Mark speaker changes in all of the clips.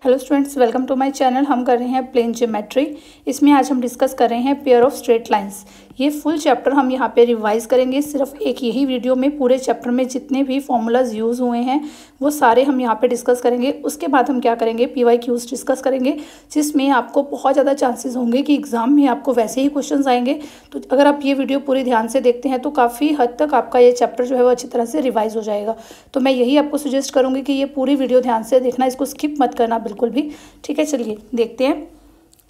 Speaker 1: Hello students, welcome to my channel. हम कर रहे हैं प्लेन ज्योमेट्री। इसमें आज हम डिस्कस कर रहे हैं पेयर ऑफ स्ट्रेट लाइंस। ये फुल चैप्टर हम यहाँ पे रिवाइज करेंगे। सिर्फ एक यही वीडियो में पूरे चैप्टर में जितने भी फॉर्मूलाज यूज़ हुए हैं वो सारे हम यहाँ पे डिस्कस करेंगे। उसके बाद हम क्या करेंगे, PYQs डिस्कस करेंगे, जिसमें आपको बहुत ज़्यादा चांसेस होंगे कि एग्ज़ाम में आपको वैसे ही क्वेश्चन आएंगे। तो अगर आप ये वीडियो पूरी ध्यान से देखते हैं तो काफ़ी हद तक आपका ये चैप्टर जो है वो अच्छी तरह से रिवाइज हो जाएगा। तो मैं यही आपको सजेस्ट करूँगी कि ये पूरी वीडियो ध्यान से देखना, इसको स्किप मत करना बिल्कुल भी। ठीक है, चलिए देखते हैं।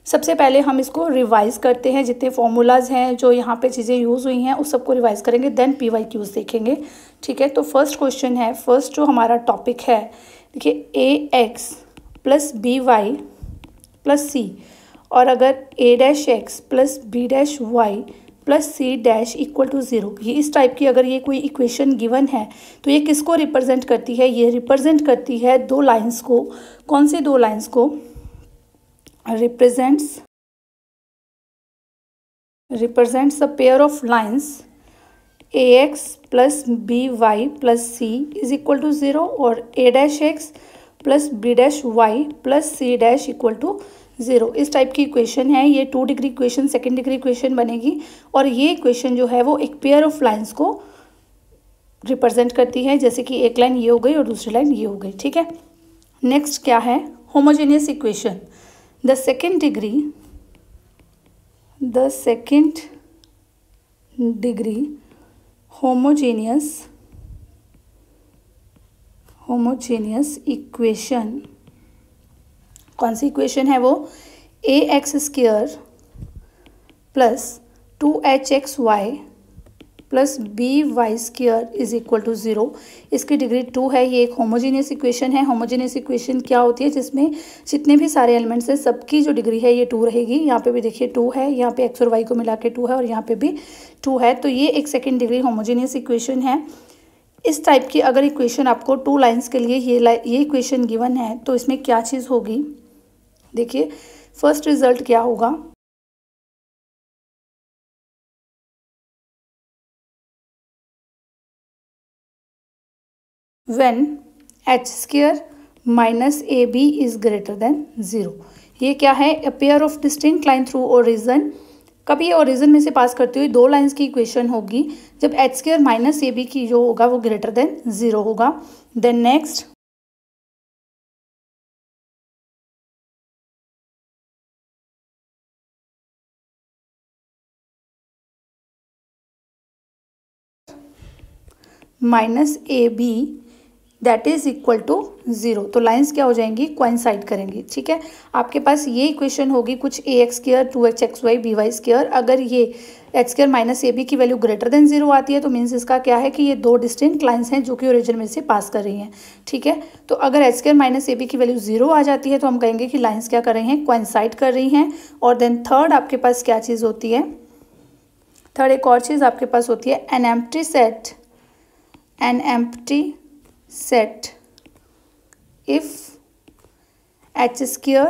Speaker 1: सबसे पहले हम इसको रिवाइज करते हैं। जितने फॉर्मूलाज हैं, जो यहाँ पे चीज़ें यूज़ हुई हैं, उस सबको रिवाइज करेंगे, देन PYQs देखेंगे। ठीक है, तो फर्स्ट क्वेश्चन है, फर्स्ट जो हमारा टॉपिक है, देखिए AX plus BY plus C, और अगर A' plus B' plus C' equal to 0, ये इस टाइप की अगर ये कोई इक्वेशन गिवन है तो ये किसको रिप्रेजेंट करती है? ये रिप्रेजेंट करती है दो लाइंस को। कौन सी दो लाइंस को? Represents a pair of lines AX plus BY plus C is equal to 0 और A' plus B' plus C' equal to 0। इस टाइप की इक्वेशन है ये। 2 degree equation, second degree equation बनेगी, और ये इक्वेशन जो है वो एक पेयर ऑफ लाइंस को रिप्रेजेंट करती है। जैसे कि एक लाइन ये हो गई और दूसरी लाइन ये हो गई। ठीक है, नेक्स्ट क्या है? Homogeneous equation. The second degree homogeneous equation. कौन सी इक्वेशन है वो? AX² plus 2HXY plus BY² is equal to 0। इसकी डिग्री 2 है। ये एक होमोजेनियस इक्वेशन है। होमोजेनियस इक्वेशन क्या होती है? जिसमें जितने भी सारे एलिमेंट्स हैं सबकी जो डिग्री है ये 2 रहेगी। यहाँ पे भी देखिए 2 है, यहाँ पे X और Y को मिला के 2 है, और यहाँ पे भी 2 है। तो ये एक सेकेंड डिग्री होमोजेनियस इक्वेशन है। इस टाइप की अगर इक्वेशन आपको 2 लाइन्स के लिए ये इक्वेशन गिवन है तो इसमें क्या चीज़ होगी? देखिए फर्स्ट रिजल्ट क्या होगा? When H² minus AB is greater than 0। ये क्या है? अ pair of distinct line through origin. कभी ओरिजिन में से पास करते हुए दो लाइंस की इक्वेशन होगी जब H² माइनस AB की जो होगा वो ग्रेटर देन 0 होगा। Then next minus AB that is equal to 0। तो लाइंस क्या हो जाएंगी? कोइंसाइड करेंगी। ठीक है, आपके पास ये इक्वेशन होगी कुछ AX², 2HXY, BY²। अगर ये H² माइनस AB की वैल्यू ग्रेटर देन 0 आती है तो मीन्स इसका क्या है कि ये दो डिस्टिंक्ट लाइंस हैं जो कि ओरिजिन में से पास कर रही हैं। ठीक है, तो अगर H² माइनस AB की वैल्यू 0 आ जाती है तो हम कहेंगे कि लाइंस क्या कर रही हैं? कोइंसाइड कर रही हैं। और देन थर्ड आपके पास क्या चीज़ होती है? थर्ड एक और चीज़ आपके पास होती है an empty set if H²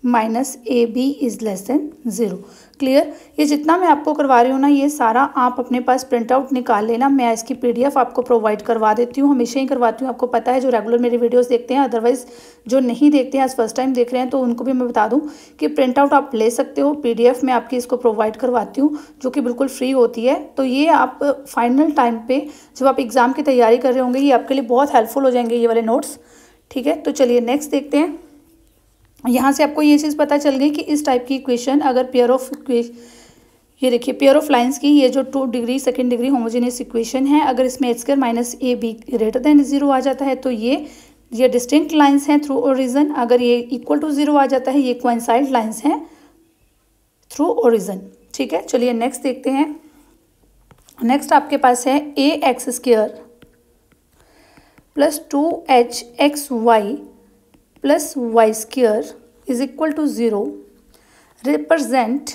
Speaker 1: minus AB is less than 0। Clear? ये जितना मैं आपको करवा रही हूँ ना, ये सारा आप अपने पास प्रिंट आउट निकाल लेना। मैं इसकी PDF आपको प्रोवाइड करवा देती हूँ, हमेशा ही करवाती हूँ। आपको पता है जो रेगुलर मेरी वीडियोस देखते हैं, अदरवाइज जो नहीं देखते हैं, आज फर्स्ट टाइम देख रहे हैं, तो उनको भी मैं बता दूँ कि प्रिंट आउट आप ले सकते हो। PDF में आपकी इसको प्रोवाइड करवाती हूँ जो कि बिल्कुल फ्री होती है। तो ये आप फाइनल टाइम पर जब आप एग्ज़ाम की तैयारी कर रहे होंगे, ये आपके लिए बहुत हेल्पफुल हो जाएंगे ये वाले नोट्स। ठीक है, तो चलिए नेक्स्ट देखते हैं। यहाँ से आपको ये चीज़ पता चल गई कि इस टाइप की इक्वेशन अगर ये देखिए पेयर ऑफ लाइंस की ये जो 2 degree second degree homogeneous equation है, अगर इसमें H² minus AB greater than 0 आ जाता है तो ये डिस्टिंक्ट लाइंस हैं थ्रू ओरिजिन। अगर ये इक्वल टू 0 आ जाता है, ये कोइंसाइड लाइंस हैं थ्रू ओरिजिन। ठीक है, चलिए नेक्स्ट देखते हैं। नेक्स्ट आपके पास है AX² plus 2HXY plus Y² is equal to 0। Represent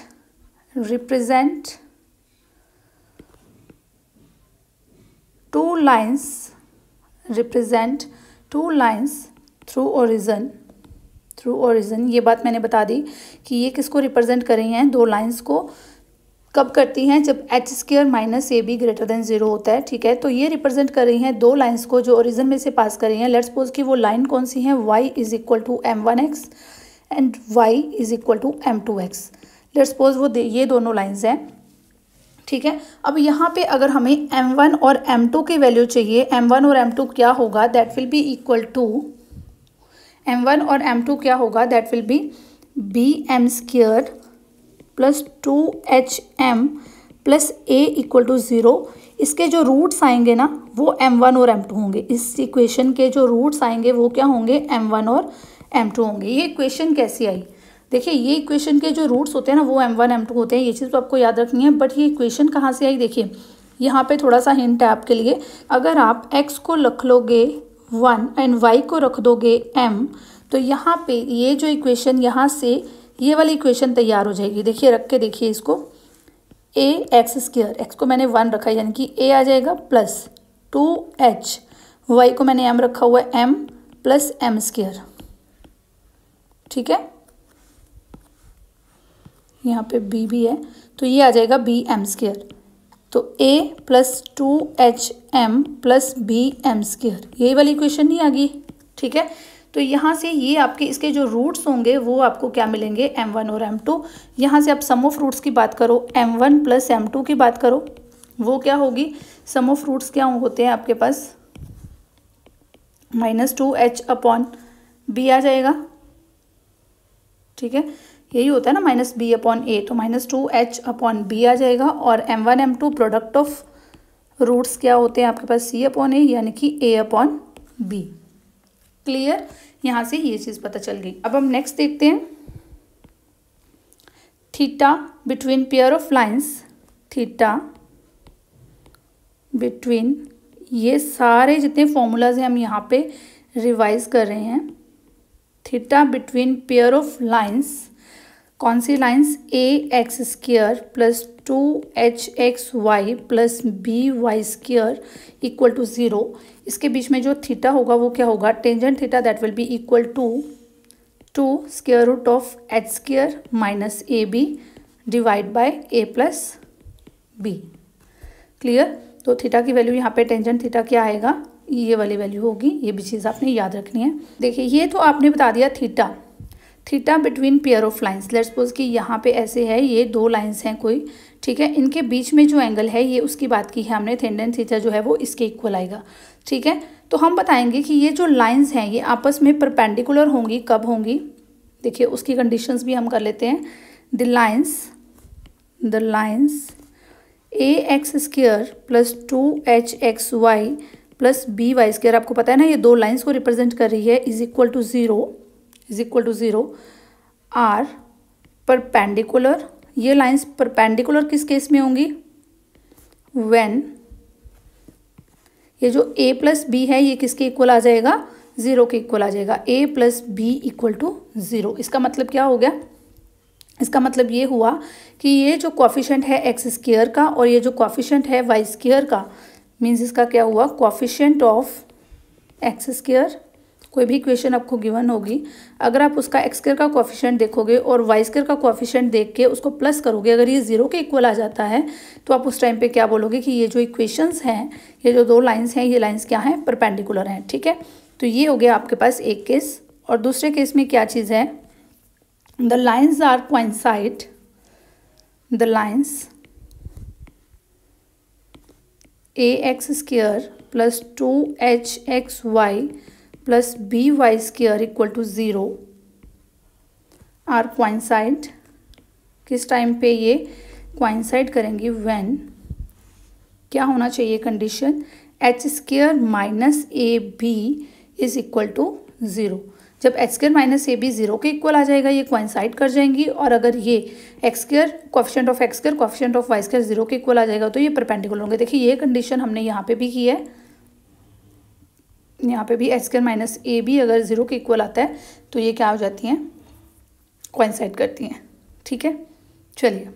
Speaker 1: two lines through origin. ये बात मैंने बता दी कि ये किसको रिप्रेजेंट कर रही हैं? दो लाइंस को। कब करती हैं? जब H square minus A be greater than 0 होता है, ठीक है। तो ये रिप्रेजेंट कर रही हैं दो लाइंस को जो ओरिजिन में से पास कर रही हैं। लेट्स सपोज कि वो लाइन कौन सी है, y is equal to m1x and y is equal to m2x। Let's suppose वो ये दोनों लाइंस हैं, ठीक है। अब यहाँ पे अगर हमें m1 और m2 की वैल्यू चाहिए, m1 और m2 क्या होगा, that will be equal to m1 और m2 क्या होगा, that will be bm square plus 2hm plus a equal to 0। इसके जो रूट्स आएंगे ना वो m1 और m2 होंगे। इस इक्वेशन के जो रूट्स आएंगे वो क्या होंगे, m1 और m2 होंगे। ये इक्वेशन कैसी आई, देखिए ये इक्वेशन के जो रूट्स होते हैं ना वो m1 m2 होते हैं, ये चीज़ तो आपको याद रखनी है। बट ये इक्वेशन कहाँ से आई, देखिए यहाँ पे थोड़ा सा हिंट है आपके लिए। अगर आप x को रख लोगे 1 एंड y को रख दोगे m, तो यहाँ पे ये जो इक्वेशन यहाँ से ये वाली इक्वेशन तैयार हो जाएगी। देखिए रख के देखिए इसको, a एक्स स्क्वायर, एक्स को मैंने 1 रखा है यानी कि a आ जाएगा प्लस 2h, y को मैंने m रखा हुआ है m प्लस m स्क्वायर, ठीक है। यहाँ पे b भी है तो ये आ जाएगा bm स्क्वायर। तो a plus 2hm plus bm square, यही वाली इक्वेशन नहीं आ गई, ठीक है। तो यहाँ से ये आपके इसके जो रूट्स होंगे वो आपको क्या मिलेंगे, m1 और m2। यहाँ से आप सम ऑफ रूट्स की बात करो, m1 प्लस m2 की बात करो, वो क्या होगी, सम ऑफ रूट्स क्या होते हैं आपके पास, -2h अपॉन b आ जाएगा, ठीक है। यही होता है ना -b अपॉन a, तो -2h अपॉन b आ जाएगा। और m1 m2 product of roots क्या होते हैं आपके पास, c अपॉन a यानी कि a अपॉन b। क्लियर, यहाँ से ये चीज़ पता चल गई। अब हम नेक्स्ट देखते हैं, theta between pair of lines, theta between, ये सारे जितने फॉर्मूलाज हैं हम यहाँ पे रिवाइज कर रहे हैं। Theta between pair of lines, कौन सी lines, a x square plus 2hxy plus by square equal to 0। इसके बीच में जो थीटा होगा वो क्या होगा, tangent theta, that will be equal to square root of h square minus ab divide by a plus b। Clear, तो theta की value यहाँ पे टेंजेंट थीटा क्या आएगा, ये वाली वैल्यू होगी। ये भी चीज़ आपने याद रखनी है। देखिए ये तो आपने बता दिया theta, theta between pair of lines. Let's suppose कि यहाँ पे ऐसे है, ये दो लाइंस हैं कोई, ठीक है। इनके बीच में जो एंगल है ये उसकी बात की है हमने, टेंजेंट थीटा जो है वो इसके इक्वल आएगा, ठीक है। तो हम बताएंगे कि ये जो लाइंस हैं ये आपस में परपेंडिकुलर होंगी, कब होंगी, देखिए उसकी कंडीशंस भी हम कर लेते हैं। The lines a x square plus 2hxy plus by square, आपको पता है ना ये दो लाइंस को रिप्रेजेंट कर रही है, is equal to 0 are perpendicular. ये लाइंस परपेंडिकुलर किस केस में होंगी, व्हेन ये जो a प्लस बी है ये किसके इक्वल आ जाएगा, 0 के इक्वल आ जाएगा, a plus B equal to 0। इसका मतलब क्या हो गया, इसका मतलब ये हुआ कि ये जो कॉफिशेंट है एक्स स्क्वायर का और ये जो कॉफिशेंट है वाई स्क्वायर का, मीन्स इसका क्या हुआ, कॉफिशेंट ऑफ एक्स स्क्वायर, कोई भी इक्वेशन आपको गिवन होगी, अगर आप उसका एक्स स्क्वायर का कॉफिशेंट देखोगे और वाई स्क्वायर का कॉफिशेंट देख के उसको प्लस करोगे, अगर ये 0 के इक्वल आ जाता है तो आप उस टाइम पे क्या बोलोगे कि ये जो इक्वेशंस हैं, ये जो दो लाइंस हैं, ये लाइंस क्या हैं, परपेंडिकुलर हैं, ठीक है। तो ये हो गया आपके पास एक केस। और दूसरे केस में क्या चीज़ है, the lines are coincide, the lines a x square plus 2hxy plus by square equal to 0 are coincide, किस टाइम पे ये कोइंसाइड करेंगी, व्हेन क्या होना चाहिए condition, h square minus A B is equal to 0। जब एक्स स्क्वायर माइनस ए B 0 के equal आ जाएगा ये कोइंसाइड कर जाएंगी, और अगर ये x square coefficient of x square coefficient of y square 0 के इक्वल आ जाएगा तो ये परपेंडिकुलर होंगे। देखिए ये कंडीशन हमने यहाँ पे भी की है, यहाँ पे भी एक्स स्क्वायर माइनस ए बी अगर 0 के इक्वल आता है तो ये क्या हो जाती हैं, कोइंसाइड करती हैं, ठीक है। चलिए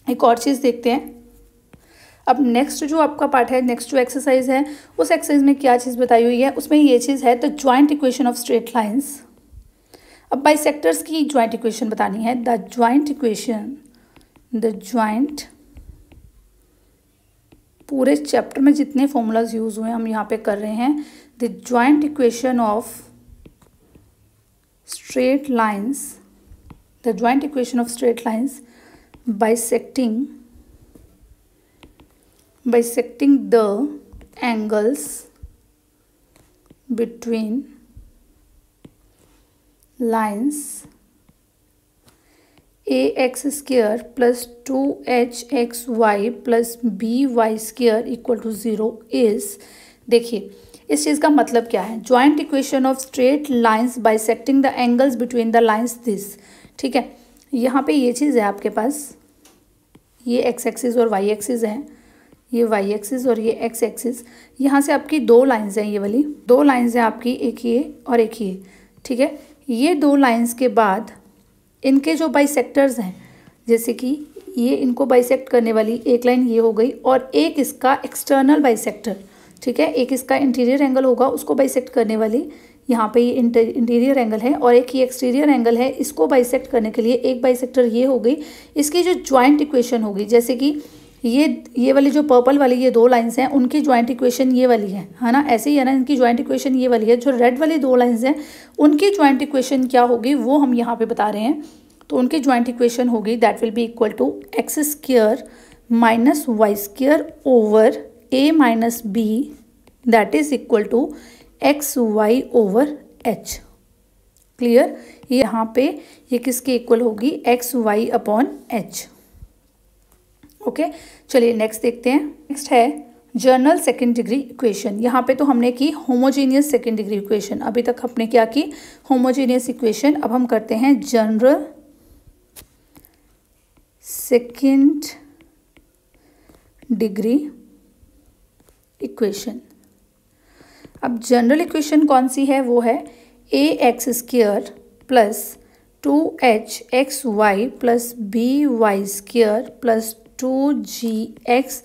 Speaker 1: एक और चीज़ देखते हैं। अब नेक्स्ट जो आपका पार्ट है, नेक्स्ट जो एक्सरसाइज है, उस एक्सरसाइज में क्या चीज़ बताई हुई है, उसमें ये चीज़ है the joint equation of straight lines. अब बाइसेक्टर्स की जॉइंट इक्वेशन बतानी है, द जॉइंट द ज्वाइंट, पूरे चैप्टर में जितने फॉर्मूलाज यूज हुए हम यहाँ पे कर रहे हैं, the joint equation of straight lines, the joint equation of straight lines bisecting the angles between lines ax square plus 2hxy plus by square equal to 0 is, देखिए इस चीज़ का मतलब क्या है, joint equation of straight lines bisecting the angles between the lines this. ठीक है, यहाँ पे ये चीज़ है आपके पास, ये एक्स एक्सिस और वाई एक्सिस है, ये वाई एक्सिस और ये एक्स एक्सिस। यहाँ से आपकी दो लाइंस हैं, ये वाली दो लाइंस हैं आपकी, एक ये और एक ये। ठीक है, ये दो लाइंस के बाद इनके जो बाइसेक्टर्स हैं, जैसे कि ये इनको बाइसेक्ट करने वाली एक लाइन ये हो गई और एक इसका एक्सटर्नल बाइसेक्टर। ठीक है, एक इसका इंटीरियर एंगल होगा उसको बाइसेक्ट करने वाली, यहाँ पे ये इंटीरियर एंगल है और एक ये एक्सटीरियर एंगल है, इसको बाइसेक्ट करने के लिए एक बाइसेक्टर ये हो गई। इसकी जो ज्वाइंट इक्वेशन होगी, जैसे कि ये वाली जो पर्पल वाली ये दो लाइंस हैं उनकी ज्वाइंट इक्वेशन ये वाली है ना, ऐसे ही है ना, इनकी ज्वाइंट इक्वेशन ये वाली है। जो रेड वाली दो लाइंस हैं उनकी ज्वाइंट इक्वेशन क्या होगी वो हम यहाँ पे बता रहे हैं। तो उनकी ज्वाइंट इक्वेशन होगी that will be equal to x square minus y square over a minus b that is equal to x y over h. Clear, यहाँ पे ये किसके इक्वल होगी, x y upon h. Okay, चलिए next देखते हैं। Next है general second degree equation. यहाँ पे तो हमने की होमोजीनियस सेकेंड डिग्री इक्वेशन, अभी तक हमने क्या की, होमोजीनियस इक्वेशन। अब हम करते हैं जनरल सेकेंड डिग्री इक्वेशन। अब जनरल इक्वेशन कौन सी है, वो है a x square plus 2hxy plus by square plus 2gx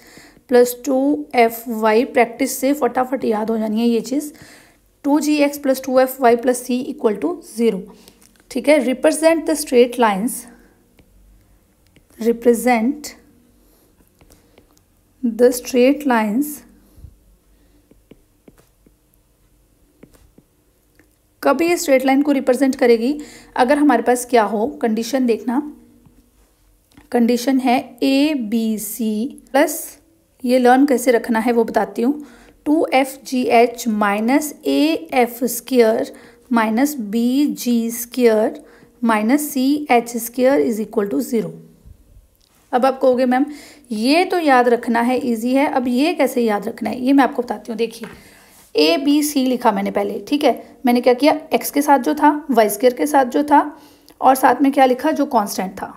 Speaker 1: plus 2fy। Practice से फटाफट याद हो जानी है ये चीज़, 2gx plus 2fy plus c equal to 0। ठीक है, represent the straight lines, represent the straight lines. कब ये स्ट्रेट लाइन को रिप्रेजेंट करेगी, अगर हमारे पास क्या हो, कंडीशन देखना, कंडीशन है ए बी सी प्लस, ये लर्न कैसे रखना है वो बताती हूँ, 2fgh minus a f square minus b g square minus c h square is equal to 0। अब आप कहोगे मैम ये तो याद रखना है, इजी है, अब ये कैसे याद रखना है, ये मैं आपको बताती हूँ। देखिए ए बी सी लिखा मैंने पहले, ठीक है, मैंने क्या किया, एक्स के साथ जो था, वाई स्क्वायर के साथ जो था, और साथ में क्या लिखा, जो कांस्टेंट था।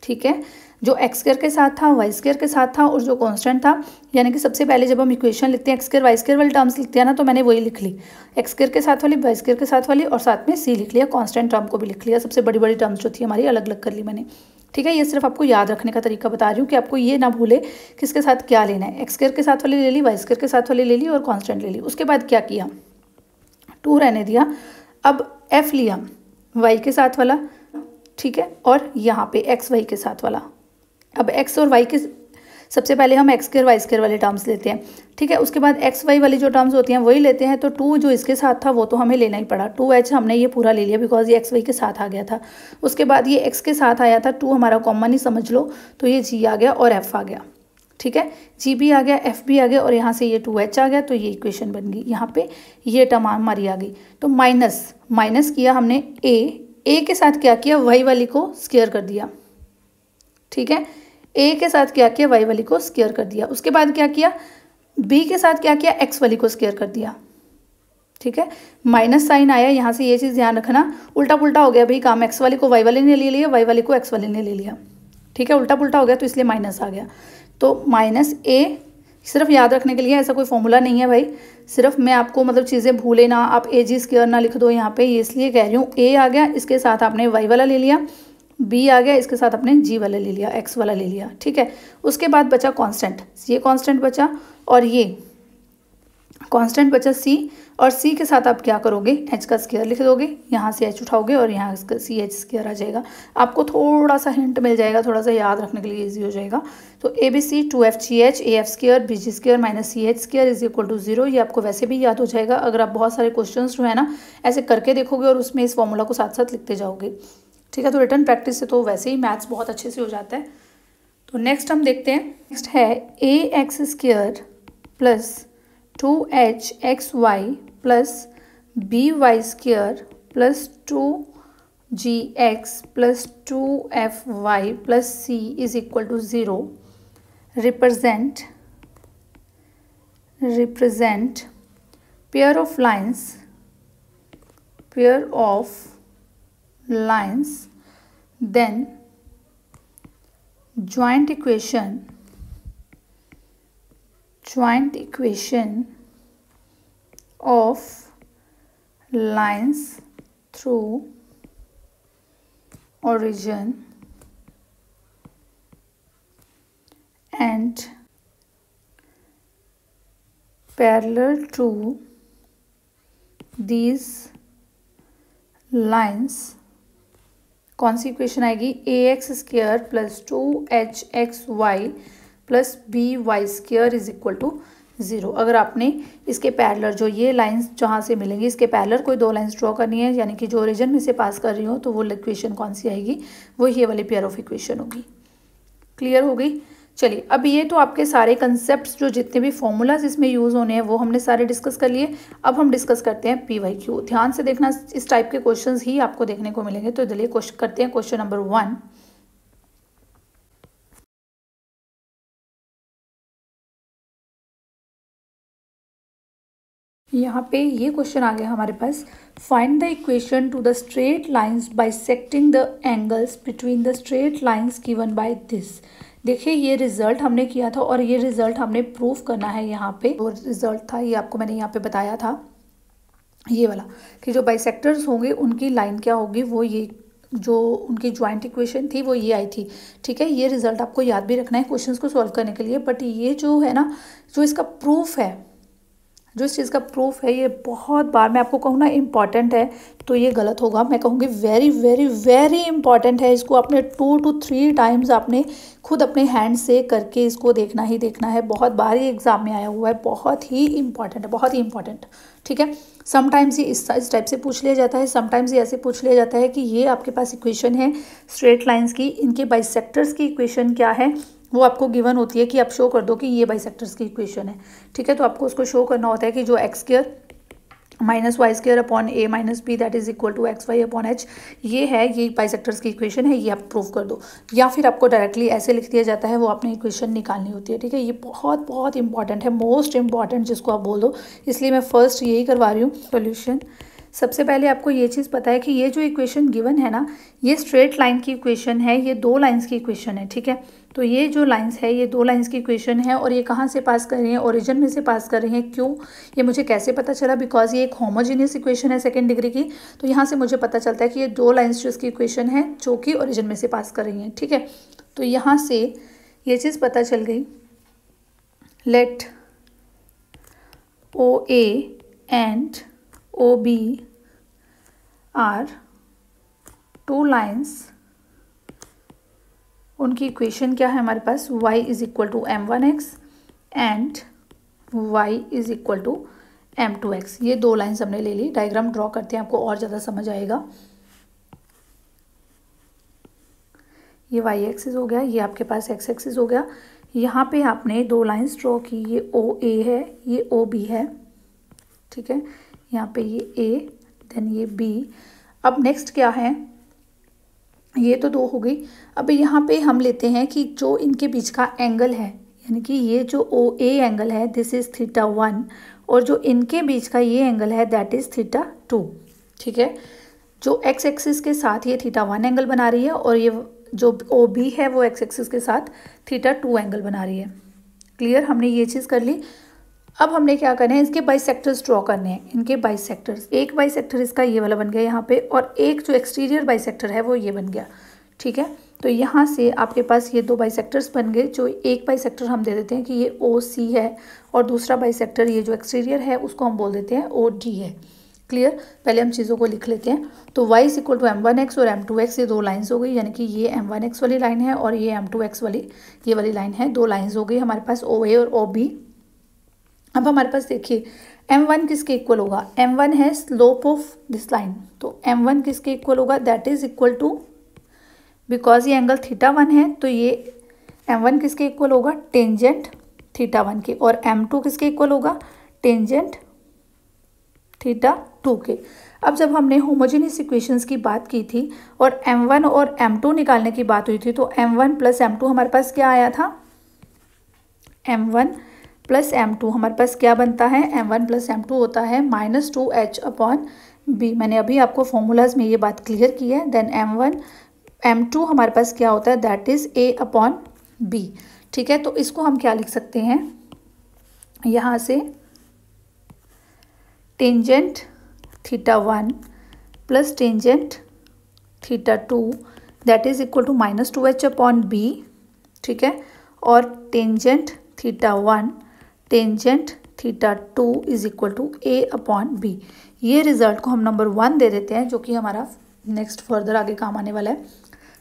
Speaker 1: ठीक है, जो एक्स स्क्वायर के साथ था, वाई स्क्वायर के साथ था और जो कांस्टेंट था, यानी कि सबसे पहले जब हम इक्वेशन लिखते हैं एक्स स्क्वायर वाई स्क्वायर वाली टर्म्स लिखते हैं ना, तो मैंने वही लिख ली, एक्स स्क्वायर के साथ वाली, वाई स्क्वायर के साथ वाली और साथ में सी लिख लिया, कांस्टेंट टर्म को भी लिख लिया, सबसे बड़ी बड़ी टर्म्स जो थी हमारी अलग अलग कर ली मैंने। ठीक है, ये सिर्फ आपको याद रखने का तरीका बता रही हूँ कि आपको ये ना भूले किसके साथ क्या लेना है, एक्स स्क्वायर के साथ वाली ले ली, वाई स्क्वायर के साथ वाली ले ली और कांस्टेंट ले ली। उसके बाद क्या किया, 2 रहने दिया, अब एफ लिया वाई के साथ वाला, ठीक है, और यहाँ पे एक्स वाई के साथ वाला। अब एक्स और वाई के, सबसे पहले हम एक्स स्क्वायर वाई स्क्वायर वाले टर्म्स लेते हैं, ठीक है, उसके बाद एक्स वाई वाली जो टर्म्स होती हैं वही लेते हैं। तो 2 जो इसके साथ था वो तो हमें लेना ही पड़ा, 2h हमने ये पूरा ले लिया बिकॉज ये एक्स वाई के साथ आ गया था। उसके बाद ये एक्स के साथ आया था, 2 हमारा कॉमन ही समझ लो, तो ये जी आ गया और एफ आ गया। ठीक है, जी भी आ गया, एफ भी आ गया और यहाँ से ये 2h आ गया, तो ये इक्वेशन बन गई। यहाँ पे ये टर्म हमारी आ गई, तो माइनस किया हमने ए के साथ क्या किया, वाई वाली को स्क्वायर कर दिया। ठीक है, ए के साथ क्या किया, वाई वाली को स्क्वायर कर दिया। उसके बाद क्या किया, बी के साथ क्या किया, एक्स वाली को स्क्वायर कर दिया। ठीक है, माइनस साइन आया, यहाँ से ये चीज़ ध्यान रखना, उल्टा पुल्टा हो गया भाई काम, एक्स वाली को वाई वाले ने ले लिया, वाई वाली को एक्स वाले ने ले लिया। ठीक है, उल्टा पुल्टा हो गया तो इसलिए माइनस आ गया। तो माइनस ए, सिर्फ याद रखने के लिए, ऐसा कोई फॉर्मूला नहीं है भाई, सिर्फ मैं आपको मतलब चीज़ें भूले ना, आप ए जी स्क्वायर ना लिख दो यहाँ पे, इसलिए कह रही हूँ। ए आ गया, इसके साथ आपने वाई वाला ले लिया, बी आ गया, इसके साथ अपने जी वाला ले लिया, एक्स वाला ले लिया। ठीक है, उसके बाद बचा कांस्टेंट, ये कांस्टेंट बचा और ये कांस्टेंट बचा सी, और सी के साथ आप क्या करोगे, एच का स्क्वायर लिख दोगे, यहाँ से एच उठाओगे और यहाँ इसका सी एच स्क्वायर आ जाएगा। आपको थोड़ा सा हिंट मिल जाएगा, थोड़ा सा याद रखने के लिए इजी हो जाएगा। तो a b c 2FGH AF square BG square minus CH square is equal to 0। ये आपको वैसे भी याद हो जाएगा अगर आप बहुत सारे क्वेश्चन जो है ना ऐसे करके देखोगे और उसमें इस फॉर्मूला को साथ साथ लिखते जाओगे, ठीक है। तो रिटर्न प्रैक्टिस से तो वैसे ही मैथ्स बहुत अच्छे से हो जाता है। तो नेक्स्ट हम देखते हैं, नेक्स्ट है AX square plus 2HXY plus BY square plus 2GX plus 2FY plus C is equal to 0। Represent pair of lines then joint equation of lines through origin and parallel to these lines। कौन सी equation आएगी, AX square plus 2HXY plus BY square is equal to 0। अगर आपने इसके parallel जो ये lines जहाँ से मिलेंगी इसके पैरेलल कोई दो लाइंस ड्रॉ करनी है, यानी कि जो ओरिजिन में से पास कर रही हो, तो वो इक्वेशन कौन सी आएगी, वो ये वाली पेयर ऑफ इक्वेशन होगी। क्लियर हो गई। चलिए अब ये तो आपके सारे कंसेप्ट्स जो जितने भी फॉर्मूलाज इसमें यूज़ होने हैं वो हमने सारे डिस्कस कर लिए। अब हम डिस्कस करते हैं PYQ। ध्यान से देखना, इस टाइप के क्वेश्चंस ही आपको देखने को मिलेंगे। तो चलिए करते हैं क्वेश्चन नंबर 1। यहाँ पे ये क्वेश्चन आ गया हमारे पास, find the equation to the straight lines bisecting the angles between the straight lines given by this. देखिए ये रिजल्ट हमने किया था और ये रिजल्ट हमने प्रूफ करना है। यहाँ पे वो रिजल्ट था, ये आपको मैंने यहाँ पे बताया था, ये वाला कि जो बाइसेक्टर्स होंगे उनकी लाइन क्या होगी, वो ये जो उनकी ज्वाइंट इक्वेशन थी वो ये आई थी, ठीक है। ये रिजल्ट आपको याद भी रखना है क्वेश्चंस को सॉल्व करने के लिए। बट ये जो है ना, जो इसका प्रूफ है, जो इस चीज़ का प्रूफ है, ये बहुत बार मैं आपको कहूँ ना इम्पॉर्टेंट है, तो ये गलत होगा। मैं कहूँगी वेरी वेरी वेरी इंपॉर्टेंट है। इसको आपने 2 to 3 टाइम्स आपने खुद अपने हैंड से करके इसको देखना ही देखना है। बहुत बार ये एग्जाम में आया हुआ है, बहुत ही इंपॉर्टेंट है, बहुत ही इंपॉर्टेंट, ठीक है। समटाइम्स ये इस टाइप से पूछ लिया जाता है, समटाइम्स ये ऐसे पूछ लिया जाता है कि ये आपके पास इक्वेशन है स्ट्रेट लाइन्स की, इनके बाइसेक्टर्स की इक्वेशन क्या है वो आपको गिवन होती है कि आप शो कर दो कि ये बाइसेक्टर्स की इक्वेशन है, ठीक है। तो आपको उसको शो करना होता है कि जो x square minus y square upon a minus b that is equal to x y upon h, ये है, ये बाइसेक्टर्स की इक्वेशन है, ये आप प्रूव कर दो। या फिर आपको डायरेक्टली ऐसे लिख दिया जाता है, वो आपने इक्वेशन निकालनी होती है, ठीक है। ये बहुत बहुत इंपॉर्टेंट है, मोस्ट इंपॉर्टेंट जिसको आप बोल दो, इसलिए मैं फर्स्ट यही करवा रही हूँ। सॉल्यूशन, सबसे पहले आपको ये चीज़ पता है कि ये जो इक्वेशन गिवन है ना, ये स्ट्रेट लाइन की इक्वेशन है, ये दो लाइंस की इक्वेशन है, ठीक है। तो ये जो लाइंस है ये दो लाइंस की इक्वेशन है, और ये कहाँ से पास कर रही हैं, ओरिजिन में से पास कर रही हैं। क्यों, ये मुझे कैसे पता चला, बिकॉज ये एक होमोजीनियस इक्वेशन है सेकंड डिग्री की, तो यहाँ से मुझे पता चलता है कि ये दो लाइंस जो इसकी इक्वेशन है जो कि ओरिजिन में से पास कर रही हैं, ठीक है। तो यहाँ से ये चीज़ पता चल गई। Let OA and OB are two lines, उनकी इक्वेशन क्या है हमारे पास, y is equal to m1x and y is equal to m2x। ये दो लाइंस हमने ले ली। डायग्राम ड्रॉ करते हैं, आपको और ज़्यादा समझ आएगा। ये y एक्सिस हो गया, ये आपके पास x एक्सिस हो गया। यहाँ पे आपने दो लाइंस ड्रॉ की, ये OA है, ये OB है, ठीक है। यहाँ पे ये A देन ये B। अब नेक्स्ट क्या है, ये तो दो हो गई। अब यहाँ पे हम लेते हैं कि जो इनके बीच का एंगल है, यानी कि ये जो OA एंगल है दिस इज़ θ1, और जो इनके बीच का ये एंगल है दैट इज़ θ2, ठीक है। जो x एक्सिस के साथ ये θ1 एंगल बना रही है, और ये जो OB है वो x एक्सिस के साथ θ2 एंगल बना रही है। क्लियर, हमने ये चीज़ कर ली। अब हमने क्या करना है, इसके बाइसेक्टर्स ड्रॉ करने हैं। इनके बाइसेक्टर्स, एक बाइसेक्टर इसका ये वाला बन गया यहाँ पे, और एक जो एक्सटीरियर बाइसेक्टर है वो ये बन गया, ठीक है। तो यहाँ से आपके पास ये दो बाइसेक्टर्स बन गए। जो एक बाइसेक्टर हम दे देते हैं कि ये ओ सी है और दूसरा बाइसेक्टर ये जो एक्सटीरियर है उसको हम बोल देते हैं ओ डी है। क्लियर। पहले हम चीज़ों को लिख लेते हैं। तो y is equal to m1x और m2x, ये दो लाइन्स हो गई, यानी कि ये m1x वाली लाइन है और ये m2x वाली ये वाली लाइन है। दो लाइन्स हो गई हमारे पास OA और OB। अब हमारे पास देखिए m1 किसके इक्वल होगा, m1 है स्लोप ऑफ दिस लाइन, तो m1 किसके इक्वल होगा, that is equal to, because ये एंगल θ1 है तो ये m1 किसके इक्वल होगा, टेंजेंट θ1 के, और m2 किसके इक्वल होगा, टेंजेंट θ2 के। अब जब हमने होमोजेनियस इक्वेशंस की बात की थी और m1 और m2 निकालने की बात हुई थी, तो m1 प्लस m2 हमारे पास क्या आया था, m1 प्लस m2 हमारे पास क्या बनता है, m1 प्लस m2 होता है -2h अपॉन b। मैंने अभी आपको फॉर्मूलाज में ये बात क्लियर की है। देन m2 हमारे पास क्या होता है, that is a upon b। ठीक है, तो इसको हम क्या लिख सकते हैं, यहाँ से tangent θ1 plus tangent θ2 that is equal to -2h upon b। ठीक है, और tangent θ1 tangent θ2 is equal to a upon b। ये रिजल्ट को हम नंबर 1 दे देते हैं, जो कि हमारा नेक्स्ट फर्दर आगे काम आने वाला है।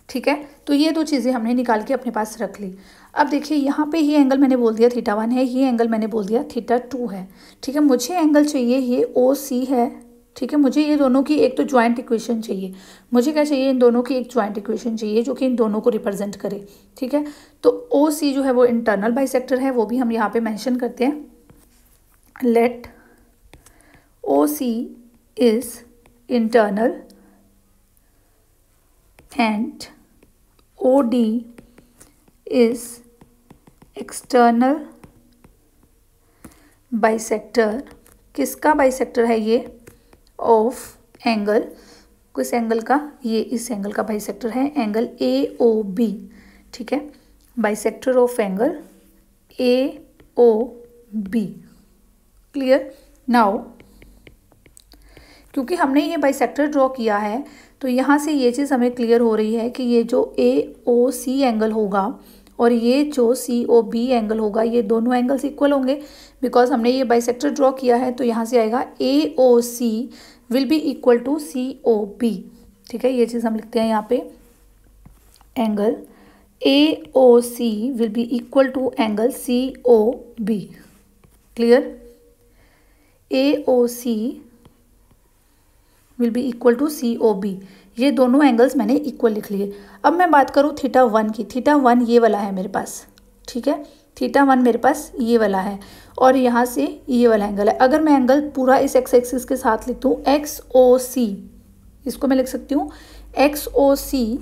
Speaker 1: ठीक है, तो ये दो चीज़ें हमने निकाल के अपने पास रख ली। अब देखिए यहाँ पे ये एंगल मैंने बोल दिया θ1 है, ये एंगल मैंने बोल दिया θ2 है। ठीक है, मुझे एंगल चाहिए ये OC है। ठीक है, मुझे ये दोनों की एक तो ज्वाइंट इक्वेशन चाहिए। मुझे क्या चाहिए, इन दोनों की एक ज्वाइंट इक्वेशन चाहिए जो कि इन दोनों को रिप्रेजेंट करे। ठीक है, तो OC जो है वो इंटरनल बाइसेक्टर है, वो भी हम यहाँ पे मेंशन करते हैं। Let OC is internal and OD is external bisector. किसका बाइसेक्टर है ये, ऑफ एंगल, किस एंगल का, ये इस एंगल का बाइसेक्टर है, एंगल AOB। ठीक है, bisector of angle AOB। Clear. Now क्योंकि हमने ये बाइसेक्टर ड्रॉ किया है तो यहाँ से ये चीज़ हमें क्लियर हो रही है कि ये जो AOC एंगल होगा और ये जो COB एंगल होगा, ये दोनों एंगल्स इक्वल होंगे, बिकॉज हमने ये बाइसेक्टर ड्रॉ किया है। तो यहाँ से आएगा AOC will be equal to COB। ठीक है, ये चीज़ हम लिखते हैं यहाँ पे, angle AOC will be equal to angle COB। Clear. AOC will be equal to COB। ये दोनों एंगल्स मैंने इक्वल लिख लिए। अब मैं बात करूँ θ1 की, θ1 ये वाला है मेरे पास। ठीक है, θ1 मेरे पास ये वाला है और यहाँ से ये वाला एंगल है। अगर मैं एंगल पूरा इस एक्स एक्सिस के साथ लिख दूँ XOC, इसको मैं लिख सकती हूँ XOC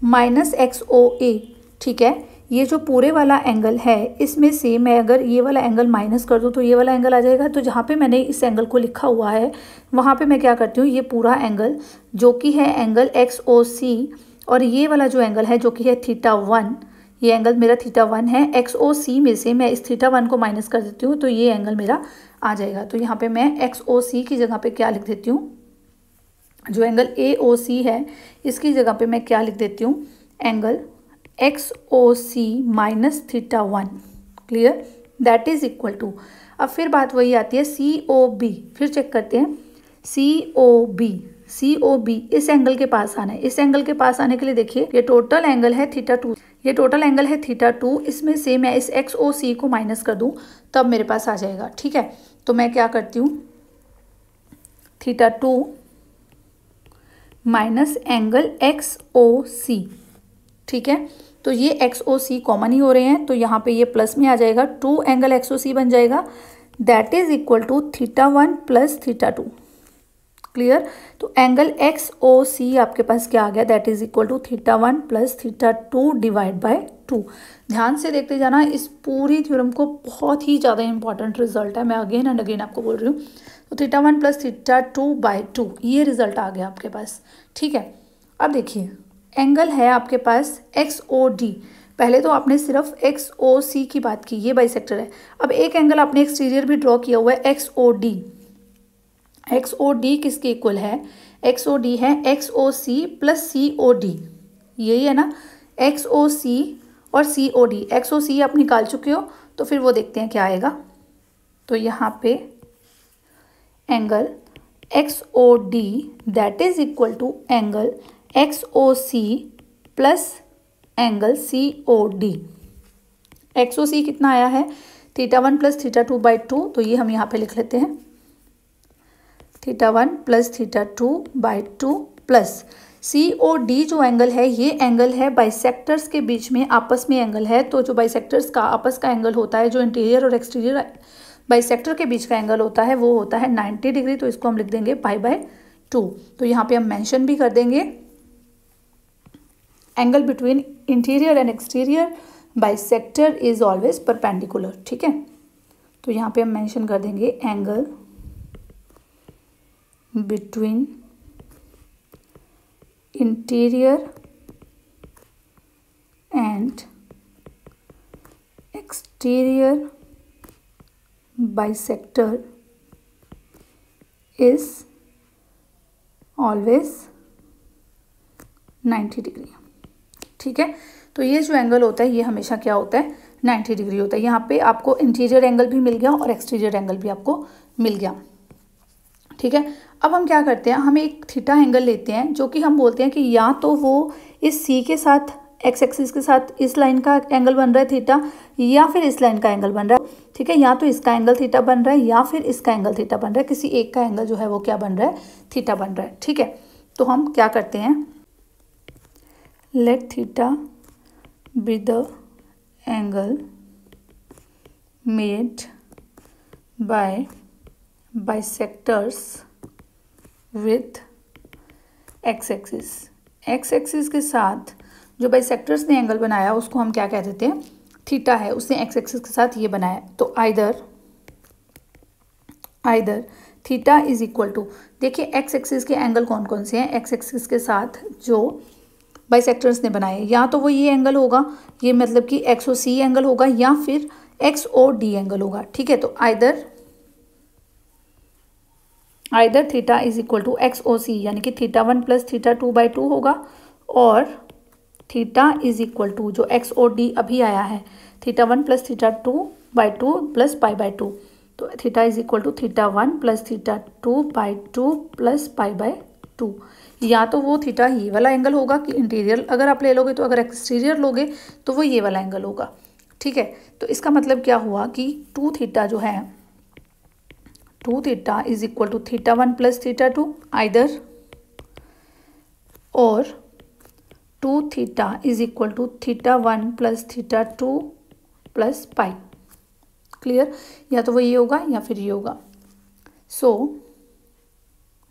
Speaker 1: माइनस XOA। ठीक है, ये जो पूरे वाला एंगल है इसमें से मैं अगर ये वाला एंगल माइनस कर दूँ तो ये वाला एंगल आ जाएगा। तो जहाँ पे मैंने इस एंगल को लिखा हुआ है वहाँ पे मैं क्या करती हूँ, ये पूरा एंगल जो कि है एंगल XOC और ये वाला जो एंगल है जो कि है θ1, ये एंगल मेरा θ1 है, XOC में से मैं इस θ1 को माइनस कर देती हूँ तो ये एंगल मेरा आ जाएगा। तो यहाँ पर मैं XOC की जगह पर क्या लिख देती हूँ, जो एंगल AOC है इसकी जगह पर मैं क्या लिख देती हूँ, angle XOC minus θ1। Clear, that is equal to, अब फिर बात वही आती है COB। फिर चेक करते हैं COB इस एंगल के पास आना है। इस एंगल के पास आने के लिए देखिए ये टोटल एंगल है θ2, ये टोटल एंगल है θ2, इसमें से मैं इस XOC को माइनस कर दूं तब मेरे पास आ जाएगा। ठीक है, तो मैं क्या करती हूँ, θ2 माइनस एंगल XOC। ठीक है, तो ये XOC कॉमन ही हो रहे हैं तो यहाँ पे ये प्लस में आ जाएगा, 2 एंगल XOC बन जाएगा, that is equal to θ1 plus θ2। Clear, तो एंगल XOC आपके पास क्या आ गया, that is equal to θ1 plus θ2 divide by 2। ध्यान से देखते जाना, इस पूरी थ्योरम को बहुत ही ज़्यादा इंपॉर्टेंट रिजल्ट है, मैं अगेन एंड अगेन आपको बोल रही हूँ। तो θ1 प्लस θ2 बाय 2 ये रिजल्ट आ गया आपके पास। ठीक है, अब देखिए एंगल है आपके पास XOD। पहले तो आपने सिर्फ XOC की बात की, ये बाइसेक्टर है। अब एक एंगल आपने एक्सटीरियर भी ड्रॉ किया हुआ है XOD। XOD किसके इक्वल है, XOD है XOC प्लस COD, यही है ना। XOC और COD, XOC आप निकाल चुके हो तो फिर वो देखते हैं क्या आएगा। तो यहाँ पे angle XOD that is equal to angle XOC plus angle COD। XOC कितना आया है, θ1 प्लस θ2 बाई 2, तो ये हम यहाँ पे लिख लेते हैं θ1 प्लस θ2 बाई 2 प्लस COD जो एंगल है, ये एंगल है बाइसेक्टर्स के बीच में, आपस में एंगल है। तो जो बाइसेक्टर्स का आपस का एंगल होता है, जो इंटीरियर और एक्सटीरियर बाइसेक्टर के बीच का एंगल होता है, वो होता है 90 डिग्री। तो इसको हम लिख देंगे पाई बाय 2। तो यहाँ पे हम मेंशन भी कर देंगे angle between interior and exterior bisector is always perpendicular. ठीक है, तो यहाँ पे हम मेंशन कर देंगे angle between interior and exterior bisector is always 90 degree. ठीक है, तो ये जो एंगल होता है ये हमेशा क्या होता है, 90 डिग्री होता है। यहाँ पे आपको इंटीरियर एंगल भी मिल गया और एक्सटीरियर एंगल भी आपको मिल गया। ठीक है, अब हम क्या करते हैं, हम एक थीटा एंगल लेते हैं जो कि हम बोलते हैं कि या तो वो इस C के साथ एक्स एक्सिस के साथ इस लाइन का एंगल बन रहा है थीटा, या फिर इस लाइन का एंगल बन रहा है। ठीक है, या तो इसका एंगल थीटा बन रहा है या फिर इसका एंगल थीटा बन रहा है, किसी एक का एंगल जो है वो क्या बन रहा है, थीटा बन रहा है। ठीक है, तो हम क्या करते हैं, let theta be the angle made by bisectors with x axis. X axis के साथ जो बाइसेक्टर्स ने एंगल बनाया उसको हम क्या कह देते हैं, थीटा है, उसने एक्स एक्सिस के साथ ये बनाया। तो either theta is equal to, देखिए एक्स एक्सिस के एंगल कौन कौन से हैं, एक्स एक्सिस के साथ जो बाइसेक्टर्स ने बनाए, या तो वो ये एंगल होगा, ये मतलब कि XOC एंगल होगा, या फिर XOD एंगल होगा। ठीक है, तो either theta is equal to XOC यानी कि θ1 प्लस θ2 बाई 2 होगा, और थीटा इज इक्वल टू जो XOD अभी आया है θ1 plus θ2 by 2 plus pi by 2। तो theta is equal to θ1 plus θ2 by 2 plus pi by 2। या तो वो थीटा ये वाला एंगल होगा कि इंटीरियर अगर आप ले लोगे, तो अगर एक्सटीरियर लोगे तो वो ये वाला एंगल होगा। ठीक है, तो इसका मतलब क्या हुआ कि 2 थीटा जो है, 2 theta is equal to θ1 plus θ2 either, और 2 theta is equal to θ1 plus θ2 plus pi. Clear, या तो वो ये होगा या फिर ये होगा। सो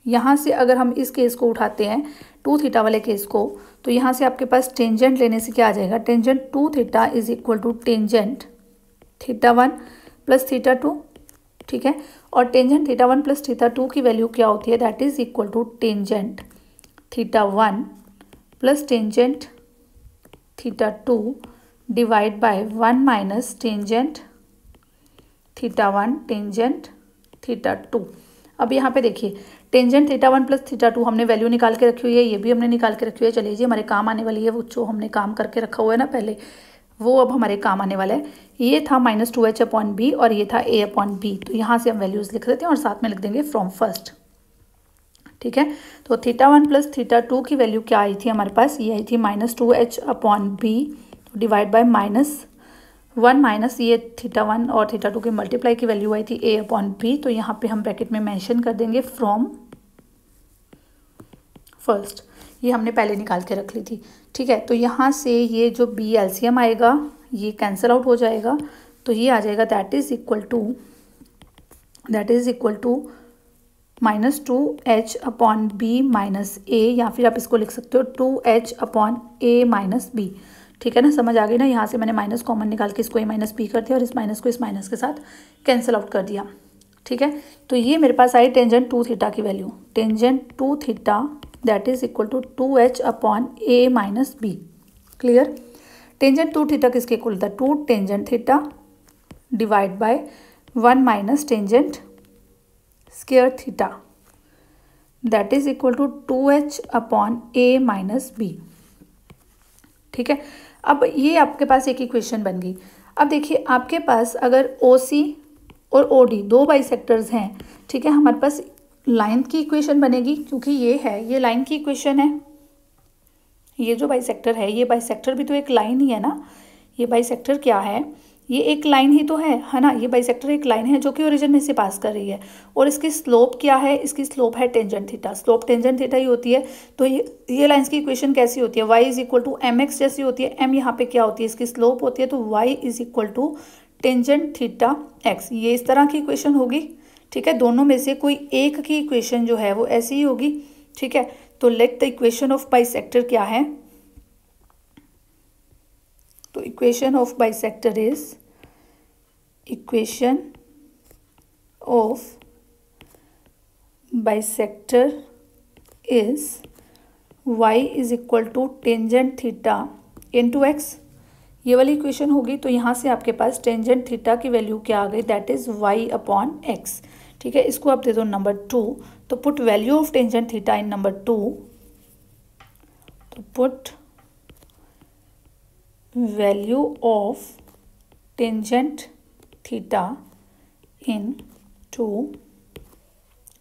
Speaker 1: यहाँ से अगर हम इस केस को उठाते हैं 2 थीटा वाले केस को, तो यहाँ से आपके पास टेंजेंट लेने से क्या आ जाएगा, tangent 2 theta is equal to tangent θ1 plus θ2। ठीक है, और टेंजेंट θ1 प्लस θ2 की वैल्यू क्या होती है, that is equal to tangent θ1 plus tangent θ2 divide by 1 minus tangent θ1 tangent θ2। अब यहाँ पे देखिए टेंजेंट θ1 प्लस θ2 हमने वैल्यू निकाल के रखी हुई है, ये भी हमने निकाल के रखी हुई है। चलिए जी, हमारे काम आने वाली है वो जो हमने काम करके रखा हुआ है ना पहले, वो अब हमारे काम आने वाला है। ये था -2h/b और ये था a/b। तो यहाँ से हम वैल्यूज़ लिख देते हैं और साथ में लिख देंगे फ्रॉम फर्स्ट। ठीक है, तो θ1 प्लस θ2 की वैल्यू क्या आई थी हमारे पास, ये आई थी -2h/b डिवाइड बाय -1 माइनस ये θ1 और θ2 के मल्टीप्लाई की वैल्यू आई थी a/b। तो यहाँ पे हम ब्रैकेट में मेंशन कर देंगे फ्रॉम फर्स्ट, ये हमने पहले निकाल के रख ली थी। ठीक है, तो यहाँ से ये जो b एलसीएम आएगा ये कैंसिल आउट हो जाएगा, तो ये आ जाएगा that is equal to -2h/b minus a, या फिर आप इसको लिख सकते हो 2h/a माइनस b। ठीक है ना, समझ आ गई ना। यहाँ से मैंने माइनस कॉमन निकाल के इसको a माइनस b कर दिया और इस माइनस को इस माइनस के साथ कैंसिल आउट कर दिया। ठीक है, तो ये मेरे पास आई टेंजेंट 2 थीटा की value, tangent 2 theta that is equal to 2h/a minus b। Clear, tangent 2 theta किसके इक्वल था, 2 tangent theta divide by 1 minus tangent square theta that is equal to 2h/a minus b। ठीक है। अब ये आपके पास एक equation बन गई। अब देखिए आपके पास अगर OC और OD दो बाइसेक्टर्स हैं, ठीक है, हमारे पास लाइन की इक्वेशन बनेगी, क्योंकि ये लाइन की इक्वेशन है। ये जो बाइसेक्टर है, ये बाइसेक्टर भी तो एक लाइन ही है ना। ये बाइसेक्टर क्या है, ये एक लाइन ही तो है ना। ये बाइसेक्टर एक लाइन है जो कि ओरिजिन में से पास कर रही है, और इसकी स्लोप क्या है, इसकी स्लोप है tangent theta. Slope tangent theta ही होती है। तो ये लाइन्स की इक्वेशन कैसी होती है, y = mx जैसी होती है। m यहाँ पे क्या होती है, इसकी स्लोप होती है, तो y = टेंजेंट थीटा x। ये इस तरह की इक्वेशन होगी, ठीक है। दोनों में से कोई एक की इक्वेशन जो है वो ऐसी ही होगी, ठीक है। तो let the equation of bisector क्या है, तो equation of bisector is equation of bisector is y = tangent theta into x. ये वाली इक्वेशन होगी। तो यहाँ से आपके पास टेंजेंट थीटा की वैल्यू क्या आ गई, दैट इज y/x, ठीक है। इसको आप दे दो नंबर 2। तो put value of tangent theta in number 2, तो put value of tangent theta in 2,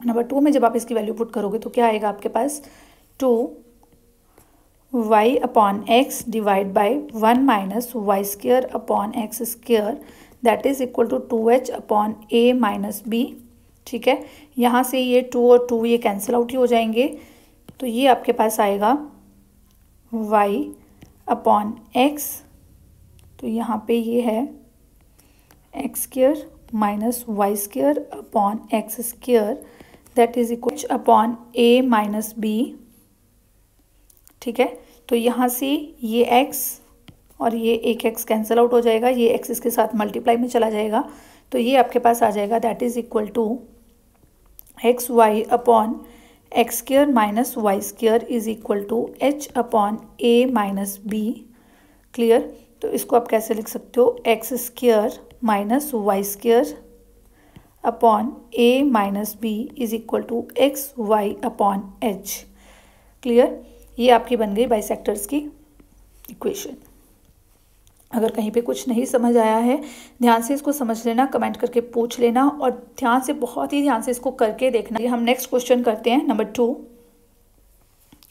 Speaker 1: number 2 में जब आप इसकी वैल्यू पुट करोगे तो क्या आएगा आपके पास, 2y/x divide by 1 - y² that is equal to 2h/a-b, ठीक है। यहाँ से ये 2 और 2 ये कैंसिल आउट ही हो जाएंगे। तो ये आपके पास आएगा y/x, तो यहाँ पे ये है x² - y² that is equal a-b, ठीक है। तो यहाँ से ये x और ये एक x कैंसिल आउट हो जाएगा, ये x इसके साथ मल्टीप्लाई में चला जाएगा। तो ये आपके पास आ जाएगा that is equal to xy/x² - y² is equal to h/a-b, clear. तो इसको आप कैसे लिख सकते हो, x² - y² a-b is equal to xy/h, clear. ये आपकी बन गई बाइसेक्टर्स की इक्वेशन। अगर कहीं पे कुछ नहीं समझ आया है, ध्यान से इसको समझ लेना, कमेंट करके पूछ लेना, और ध्यान से, बहुत ही ध्यान से इसको करके देखना। ये हम नेक्स्ट क्वेश्चन करते हैं नंबर 2।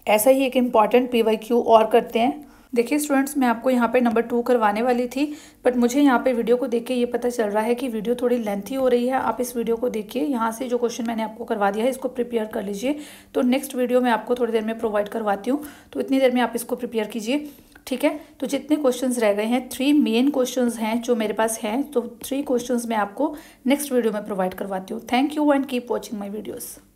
Speaker 1: ऐसा ही एक इम्पॉर्टेंट PYQ और करते हैं। देखिए स्टूडेंट्स, मैं आपको यहाँ पे नंबर 2 करवाने वाली थी, बट मुझे यहाँ पे वीडियो को देख के ये पता चल रहा है कि वीडियो थोड़ी लेंथी हो रही है। आप इस वीडियो को देखिए, यहाँ से जो क्वेश्चन मैंने आपको करवा दिया है इसको प्रिपेयर कर लीजिए। तो नेक्स्ट वीडियो मैं आपको थोड़ी देर में प्रोवाइड करवाती हूँ, तो इतनी देर में आप इसको प्रिपेयर कीजिए, ठीक है। तो जितने क्वेश्चंस रह गए हैं, 3 मेन क्वेश्चंस हैं जो मेरे पास हैं, तो 3 क्वेश्चंस मैं आपको नेक्स्ट वीडियो में प्रोवाइड करवाती हूँ। Thank you and keep watching my videos.